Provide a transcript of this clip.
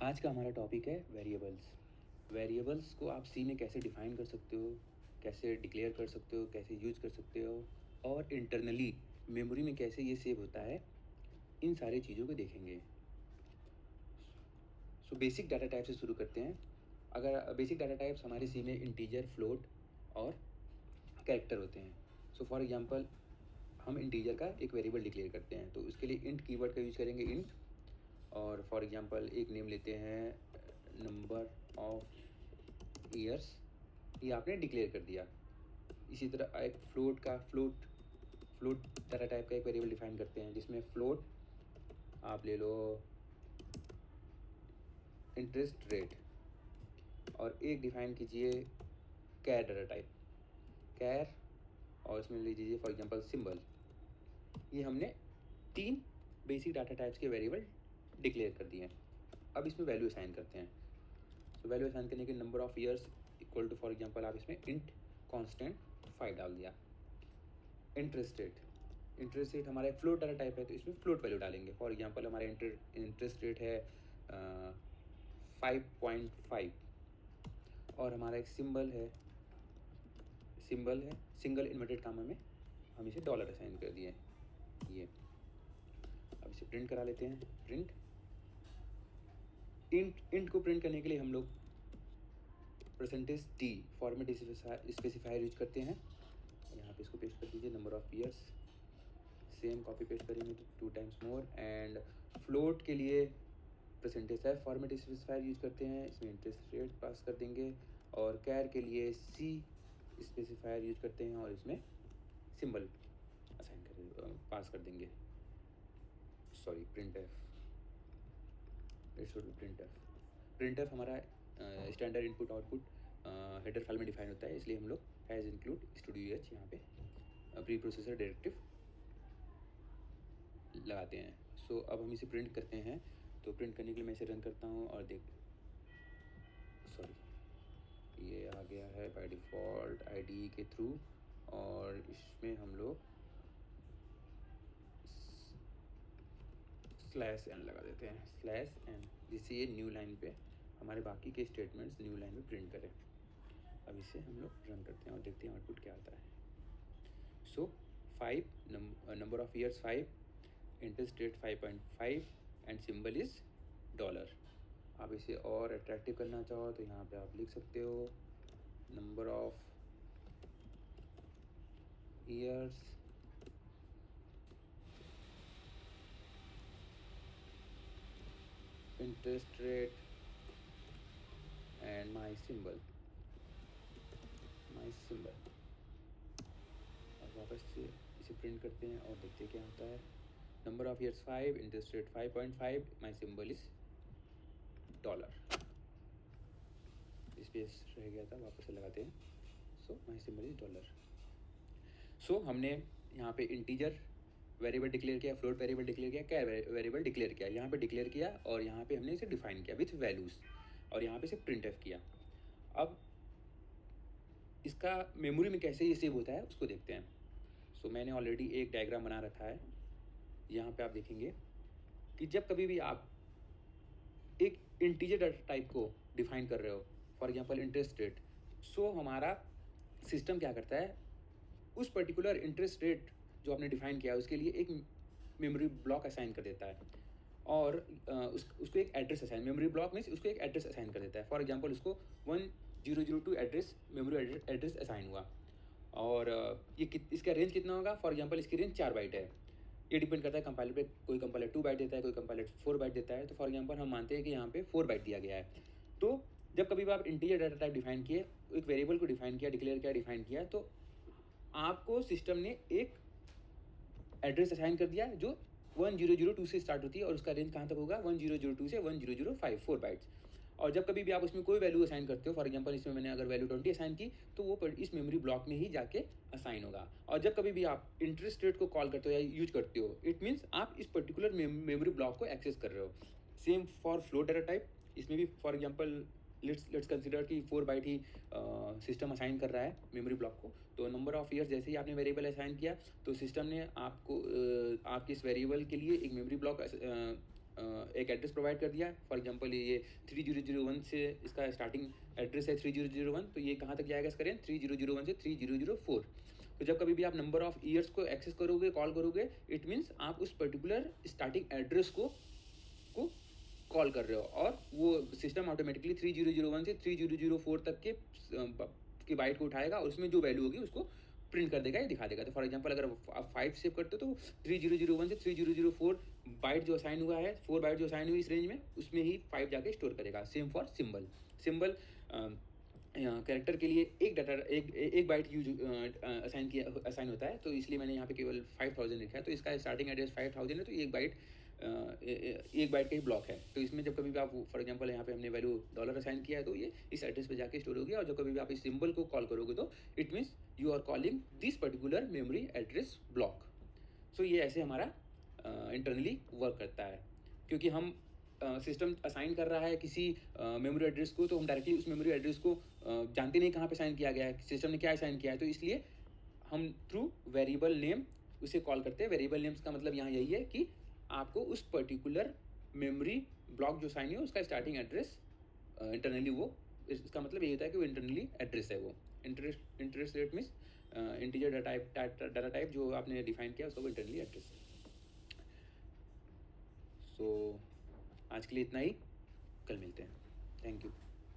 आज का हमारा टॉपिक है वेरिएबल्स। वेरिएबल्स को आप सी में कैसे डिफ़ाइन कर सकते हो, कैसे डिक्लेयर कर सकते हो, कैसे यूज़ कर सकते हो और इंटरनली मेमोरी में कैसे ये सेव होता है, इन सारी चीज़ों को देखेंगे। सो बेसिक डाटा टाइप से शुरू करते हैं। अगर बेसिक डाटा टाइप्स हमारे सी में इंटीजर, फ्लोट और कैरेक्टर होते हैं। सो फॉर एग्जांपल हम इंटीजर का एक वेरिएबल डिक्लेयर करते हैं, तो उसके लिए इंट कीवर्ड का यूज़ करेंगे इंट। और फॉर एग्जांपल एक नेम लेते हैं नंबर ऑफ ईयर्स, ये आपने डिक्लेयर कर दिया। इसी तरह एक फ्लोट डाटा टाइप का एक वेरिएबल डिफाइन करते हैं, जिसमें फ्लोट आप ले लो इंटरेस्ट रेट। और एक डिफाइन कीजिए कैर डाटा टाइप, कैर, और इसमें ले लीजिए फॉर एग्जांपल सिंबल। ये हमने 3 बेसिक डाटा टाइप्स के वेरिएबल डिक्लेयर कर दिए हैं। अब इसमें वैल्यू असाइन करते हैं। तो वैल्यू असाइन करने के number of years equal to for example आप इसमें इंट कांस्टेंट 5 डाल दिया। इंटरेस्ट रेट हमारा एक फ्लोट डाटा टाइप है, तो इसमें फ्लोट वैल्यू डालेंगे। फॉर एग्जांपल हमारा इंटरेस्ट रेट है 5.5 और हमारा एक सिंबल है सिंगल इन्वर्टेड कामा में हम इसे डॉलर असाइन कर दिए ये। अब इसे प्रिंट करा लेते हैं। प्रिंट इंट को प्रिंट करने के लिए हम लोग %d फॉर्मेट स्पेसिफायर यूज करते हैं। यहाँ पे इसको पेस्ट कर दीजिए, number of years, same copy paste करेंगे तो 2 टाइम्स मोर। एंड फ्लोट के लिए %f फॉर्मेट स्पेसिफायर यूज करते हैं, इसमें इंटरेस्ट रेट पास कर देंगे। और कैर के लिए c स्पेसिफायर यूज करते हैं और इसमें सिंबल असाइन कर पास कर देंगे। सॉरी, प्रिंटफ हमारा standard input output header file में डिफाइन होता है, इसलिए हम लोग हैज़ इंक्लूड स्टूडियो एच यहाँ पे प्री प्रोसेसर डायरेक्टिव लगाते हैं। सो अब हम इसे प्रिंट करते हैं। तो प्रिंट करने के लिए मैं इसे रन करता हूँ और ये आ गया है बाय डिफ़ॉल्ट IDE के थ्रू। और इसमें हम लोग /n लगा देते हैं, /n, जिससे ये न्यू लाइन पे हमारे बाकी के स्टेटमेंट्स न्यू लाइन में प्रिंट करें। अब इसे हम लोग रन करते हैं और देखते हैं आउटपुट क्या आता है। सो 5 number of years 5, interest rate 5.5 and symbol is dollar. आप इसे और अट्रैक्टिव करना चाहो तो यहाँ पे आप लिख सकते हो number of years interest rate and my symbol. और वापस से इसे प्रिंट करते हैं और देखते हैं क्या होता है। Number of years 5, interest rate 5.5, my symbol is dollar. Space रह गया था, वापस से लगाते हैं। सो माई सिंबल इज डॉलर। सो हमने यहाँ पे इंटीजर वेरिएबल डिक्लेयर किया, फ्लोट वेरिएबल डिक्लेयर किया, कैर वेरिएबल डिक्लेयर किया। यहाँ पे डिक्लेयर किया और यहाँ पे हमने इसे डिफाइन किया विथ वैल्यूज़, और यहाँ पे इसे प्रिंटफ किया। अब इसका मेमोरी में कैसे ये सेव होता है उसको देखते हैं। सो मैंने ऑलरेडी एक डायग्राम बना रखा है। यहाँ पे आप देखेंगे कि जब कभी भी आप एक इंटीजर डाटा टाइप को डिफाइन कर रहे हो, फॉर एग्जांपल इंटरेस्ट रेट, सो हमारा सिस्टम क्या करता है, उस पर्टिकुलर इंटरेस्ट रेट जो आपने डिफाइन किया है उसके लिए एक मेमोरी ब्लॉक असाइन कर देता है। और उसको एक address assign, memory block means उसको एक एड्रेस असाइन कर देता है। फॉर एग्जांपल उसको 1002 एड्रेस, मेमोरी एड्रेस असाइन हुआ। और इसका रेंज कितना होगा, फॉर एग्जांपल इसकी रेंज 4 बाइट है। ये डिपेंड करता है कंपाइलर पे, कोई कंपाइलर 2 बाइट देता है, कोई कंपाइलर 4 बाइट देता है। तो फॉर एग्जांपल हम मानते हैं कि यहाँ पे 4 बाइट दिया गया है। तो जब कभी भी आप इंटीजर डाटा टाइप डिफाइन किए, एक वेरिएबल को डिफाइन किया, डिक्लेयर किया, डिफाइन किया, तो आपको सिस्टम ने एक एड्रेस असाइन कर दिया जो 1002 से स्टार्ट होती है और उसका रेंज कहाँ तक होगा, 1002 से 1005, 4 बाइट्स। और जब कभी भी आप उसमें कोई वैल्यू असाइन करते हो, फॉर एग्जांपल इसमें मैंने अगर वैल्यू 20 असाइन की, तो वो इस मेमोरी ब्लॉक में ही जाके असाइन होगा। और जब कभी भी आप इंटरेस्ट रेट को कॉल करते हो या यूज करते हो, इट मीन्स आप इस पर्टिकुलर मेमोरी ब्लॉक को एक्सेस कर रहे हो। Same for float data type, इसमें भी फॉर एग्जांपल लेट्स कंसिडर कि 4 बाइट ही सिस्टम असाइन कर रहा है मेमोरी ब्लॉक को। तो नंबर ऑफ ईयर्स जैसे ही आपने वेरिएबल असाइन किया, तो सिस्टम ने आपको आपके इस वेरिएबल के लिए एक मेमोरी ब्लॉक एक एड्रेस प्रोवाइड कर दिया। फॉर एग्जांपल ये 3001 से इसका स्टार्टिंग एड्रेस है 3001, तो ये कहाँ तक जाएगा इसका रेंज 3001 से 3004। तो जब कभी भी आप नंबर ऑफ ईयर्स को एक्सेस करोगे, कॉल करोगे, इट मीन्स आप उस पर्टिकुलर स्टार्टिंग एड्रेस को कॉल कर रहे हो, और वो सिस्टम ऑटोमेटिकली 3001 से 3004 तक के बाइट को उठाएगा और उसमें जो वैल्यू होगी उसको प्रिंट कर देगा या दिखा देगा। तो फॉर एग्जांपल अगर आप 5 सेव करते हो तो 3001 से 3004 बाइट जो असाइन हुआ है, 4 बाइट जो असाइन हुई इस रेंज में, उसमें ही 5 जाके स्टोर करेगा। Same for symbol. Symbol character के लिए एक बाइट यूज असाइन होता है, तो इसलिए मैंने यहाँ पे केवल 5000 लिखा है। तो इसका स्टार्टिंग एड्रेस 5000 है, तो एक बाइट का ही ब्लॉक है। तो इसमें जब कभी भी आप फॉर एग्जांपल यहाँ पे हमने वैल्यू डॉलर असाइन किया है, तो ये इस एड्रेस पे जाके स्टोर होगी, और जब कभी भी आप इस सिंबल को कॉल करोगे तो it means you are calling this particular memory address block. So ये ऐसे हमारा इंटरनली वर्क करता है। क्योंकि हम सिस्टम असाइन कर रहा है किसी मेमोरी एड्रेस को, तो हम डायरेक्टली उस मेमोरी एड्रेस को जानते नहीं कहाँ पे असाइन किया गया है, सिस्टम ने क्या असाइन किया है, तो इसलिए हम थ्रू वेरिएबल नेम उसे कॉल करते हैं। वेरिएबल नेम्स का मतलब यहाँ यही है कि आपको उस पर्टिकुलर मेमोरी ब्लॉक जो असाइन है उसका स्टार्टिंग एड्रेस इंटरनली वो, इसका मतलब ये होता है कि वो इंटरनली एड्रेस है। वो interest rate means integer data type जो आपने डिफाइन किया उसका वो इंटरनली एड्रेस है। सो आज के लिए इतना ही, कल मिलते हैं। Thank you.